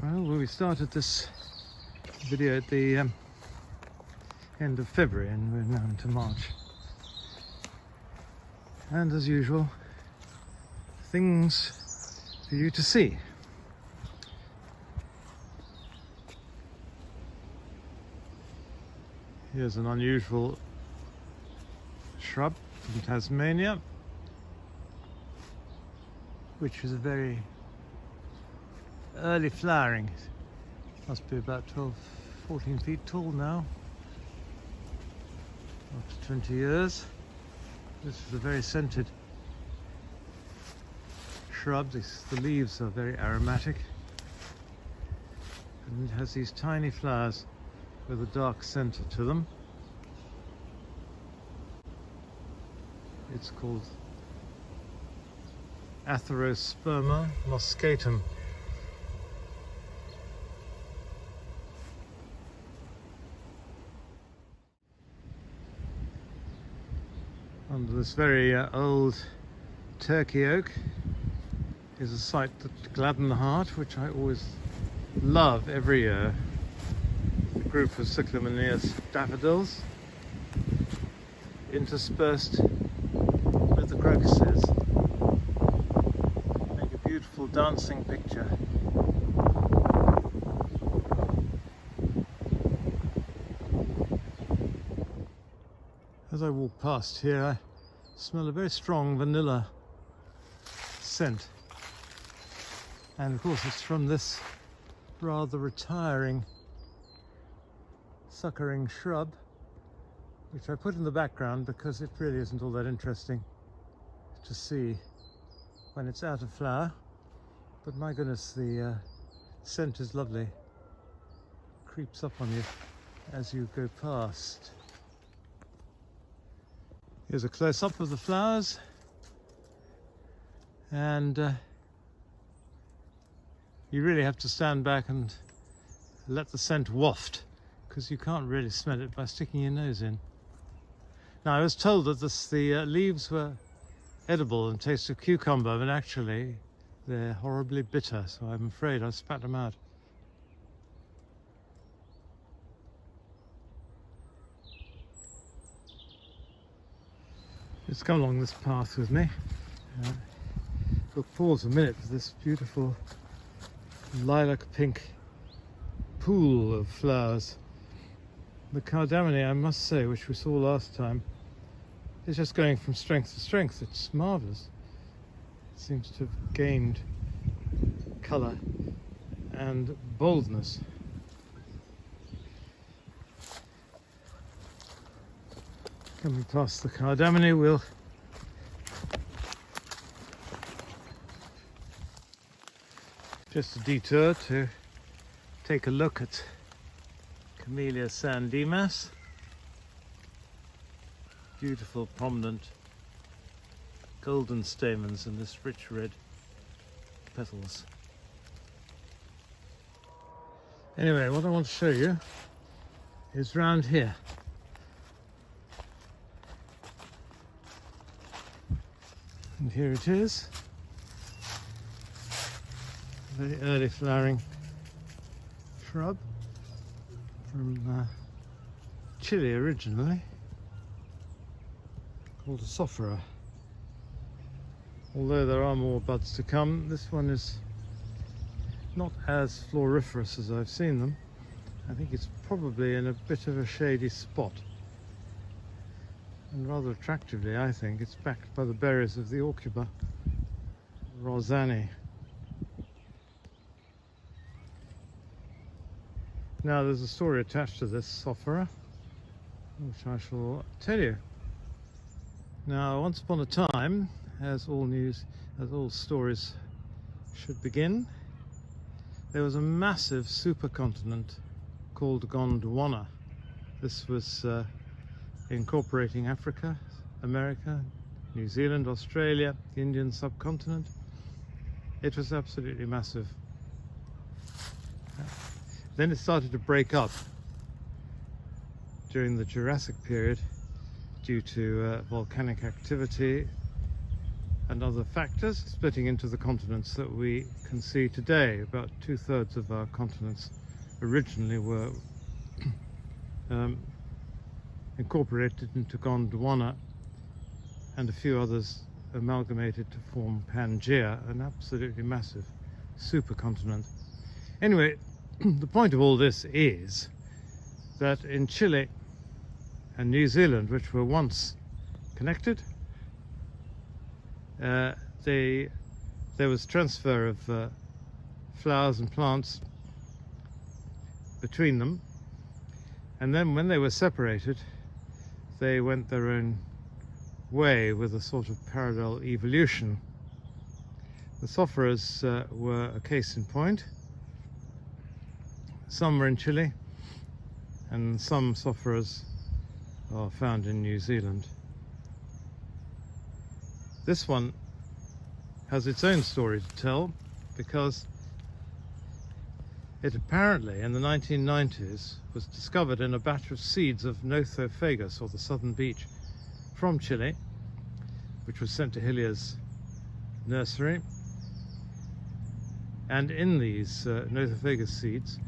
Well, we started this video at the end of February and we're now into March. And as usual, things for you to see. Here's an unusual shrub from Tasmania, which is a very early flowering. Must be about 14 feet tall now, after 20 years. This is a very scented shrub. The leaves are very aromatic, and it has these tiny flowers with a dark center to them. It's called Atherosperma moscatum. Under this very old turkey oak is a sight that gladdened the heart, which I always love every year. A group of cyclaminous daffodils interspersed with the crocuses make a beautiful dancing picture. As I walk past here, I smell a very strong vanilla scent, and of course it's from this rather retiring suckering shrub, which I put in the background because it really isn't all that interesting to see when it's out of flower, but my goodness, the scent is lovely. Creeps up on you as you go past. Here's a close-up of the flowers, and you really have to stand back and let the scent waft, because you can't really smell it by sticking your nose in. Now, I was told that the leaves were edible and taste of cucumber, but actually they're horribly bitter, so I'm afraid I spat them out. Just come along this path with me. We'll pause a minute for this beautiful lilac pink pool of flowers. The Cardamine, I must say, which we saw last time, is just going from strength to strength. It's marvellous. It seems to have gained colour and boldness. Coming past the Cardamine, we'll just a detour to take a look at Camellia sandimas. Beautiful, prominent golden stamens and this rich red petals. Anyway, what I want to show you is round here. And here it is, a very early flowering shrub from Chile originally, called a Sophora. Although there are more buds to come, this one is not as floriferous as I've seen them. I think it's probably in a bit of a shady spot. And rather attractively, I think, it's backed by the berries of the Aucuba rosanni. Now, there's a story attached to this Sophora, which I shall tell you. Now, once upon a time, as all stories should begin, there was a massive supercontinent called Gondwana. This was incorporating Africa, America, New Zealand, Australia, the Indian subcontinent. It was absolutely massive. Then it started to break up during the Jurassic period due to volcanic activity and other factors, splitting into the continents that we can see today. About 2/3 of our continents originally were incorporated into Gondwana, and a few others amalgamated to form Pangaea, an absolutely massive supercontinent. Anyway, the point of all this is that in Chile and New Zealand, which were once connected, there was transfer of flowers and plants between them, and then when they were separated, they went their own way with a sort of parallel evolution. The Sophoras were a case in point. Some were in Chile, and some Sophoras are found in New Zealand. This one has its own story to tell, because it apparently in the 1990s was discovered in a batch of seeds of Nothophagus, or the southern beech, from Chile, which was sent to Hilliers nursery. And in these Nothophagus seeds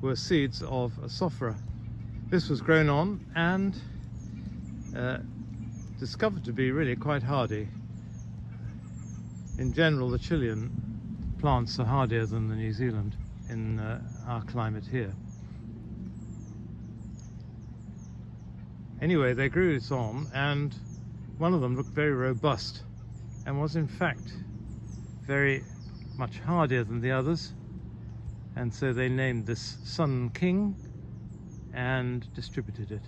were seeds of a Sophora. This was grown on and discovered to be really quite hardy. In general, the Chilean plants are hardier than the New Zealand in our climate here. Anyway, they grew it on, and one of them looked very robust and was in fact very much hardier than the others, and so they named this Sun King and distributed it.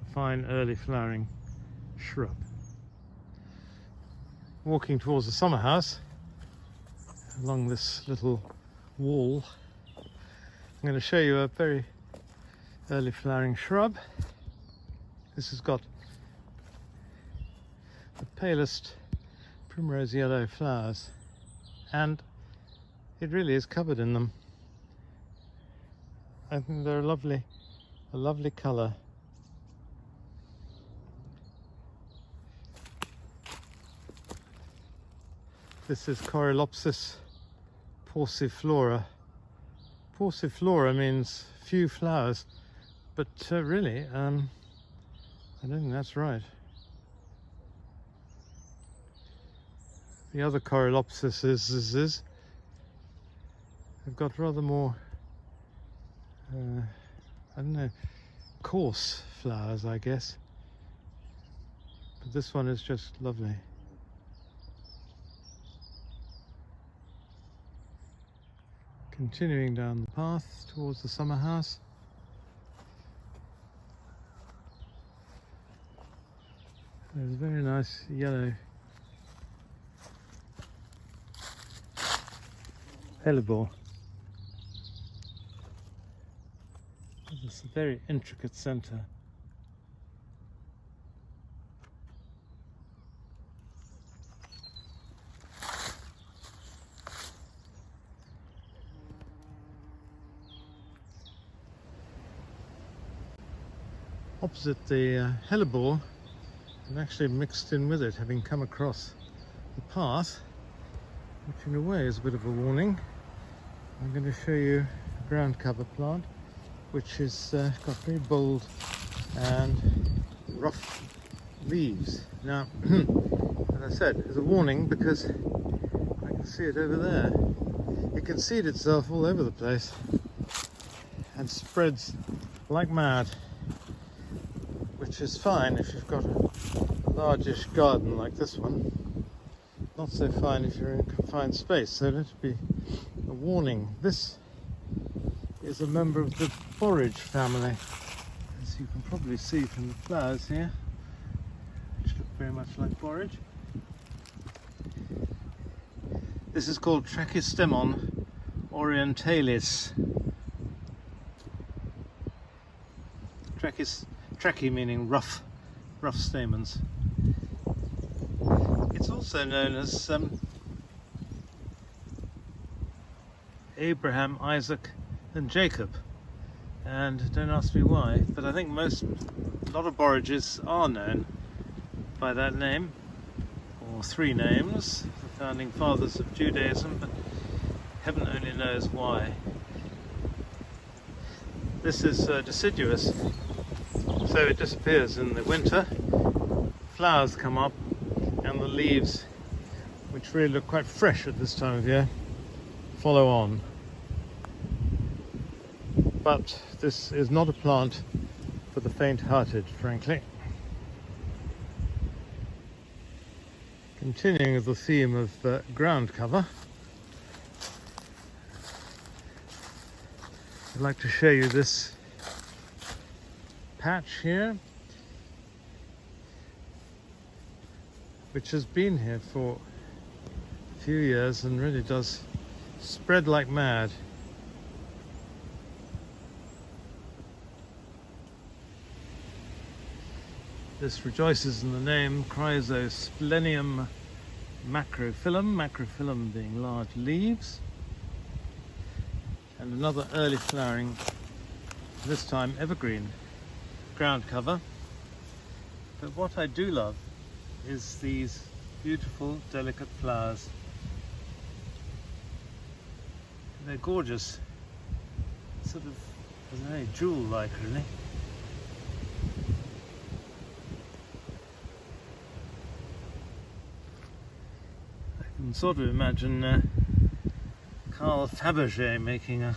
A fine early flowering shrub. Walking towards the summer house along this little wall, I'm going to show you a very early flowering shrub. This has got the palest primrose yellow flowers, and it really is covered in them. I think they're a lovely colour. This is Corylopsis pauciflora. Pauciflora means few flowers, but really, I don't think that's right. The other Corylopsis have got rather more, I don't know, coarse flowers, I guess. But this one is just lovely. Continuing down the path towards the summer house. There's a very nice yellow hellebore. It's a very intricate centre. Opposite the hellebore, and actually mixed in with it, having come across the path, which in a way is a bit of a warning. I'm going to show you a ground cover plant, which has got very bold and rough leaves. Now, as I said, it's a warning because I can see it over there. It can seed itself all over the place and spreads like mad, which is fine if you've got a largish garden like this one. Not so fine if you're in a confined space, so let it be a warning. This is a member of the borage family, as you can probably see from the flowers here, which look very much like borage. This is called Trachystemon orientalis. Trachy meaning rough stamens. It's also known as Abraham, Isaac and Jacob, and don't ask me why, but I think a lot of borages are known by that name, or three names, the founding fathers of Judaism, but heaven only knows why. This is deciduous, so it disappears in the winter. Flowers come up, and the leaves, which really look quite fresh at this time of year, follow on. But this is not a plant for the faint-hearted, frankly. Continuing with the theme of ground cover, I'd like to show you this patch here, which has been here for a few years and really does spread like mad. This rejoices in the name Chrysosplenium macrophyllum, macrophyllum being large leaves, and another early flowering, this time evergreen, ground cover. But what I do love is these beautiful, delicate flowers. They're gorgeous, sort of very jewel-like, really. I can sort of imagine Carl Fabergé making a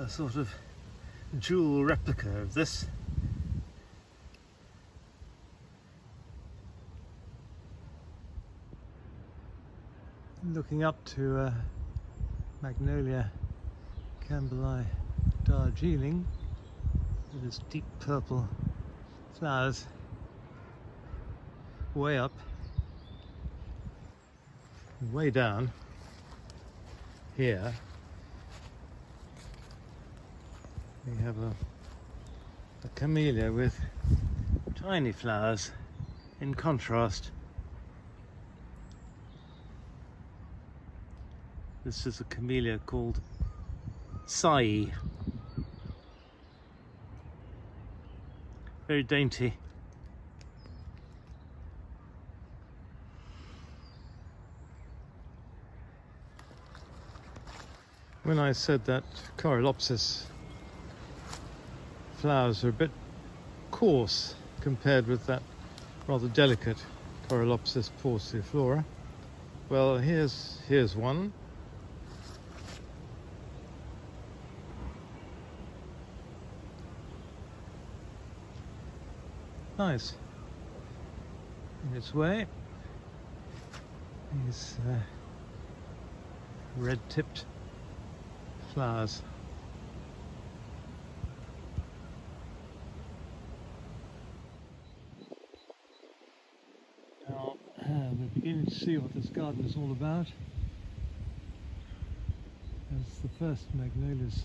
sort of jewel replica of this. Looking up to Magnolia Camellia Darjeeling with its deep purple flowers way up, and way down here we have a camellia with tiny flowers in contrast. This is a camellia called tsaii. Very dainty. When I said that Corylopsis flowers are a bit coarse compared with that rather delicate Corylopsis pauciflora, well, here's one. Nice in its way. These red-tipped flowers. Now we're beginning to see what this garden is all about, as the first magnolias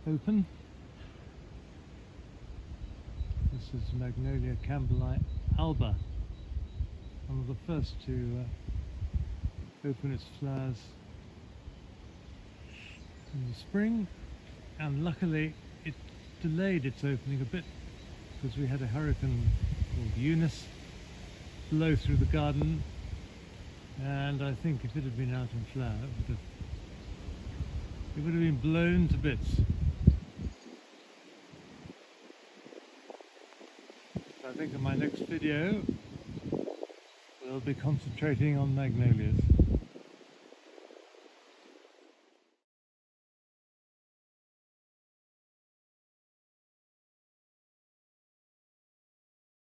open. This is Magnolia Camellia alba, one of the first to open its flowers in the spring, and luckily it delayed its opening a bit because we had a hurricane called Eunice blow through the garden, and I think if it had been out in flower it would have been blown to bits. I think in my next video we'll be concentrating on magnolias.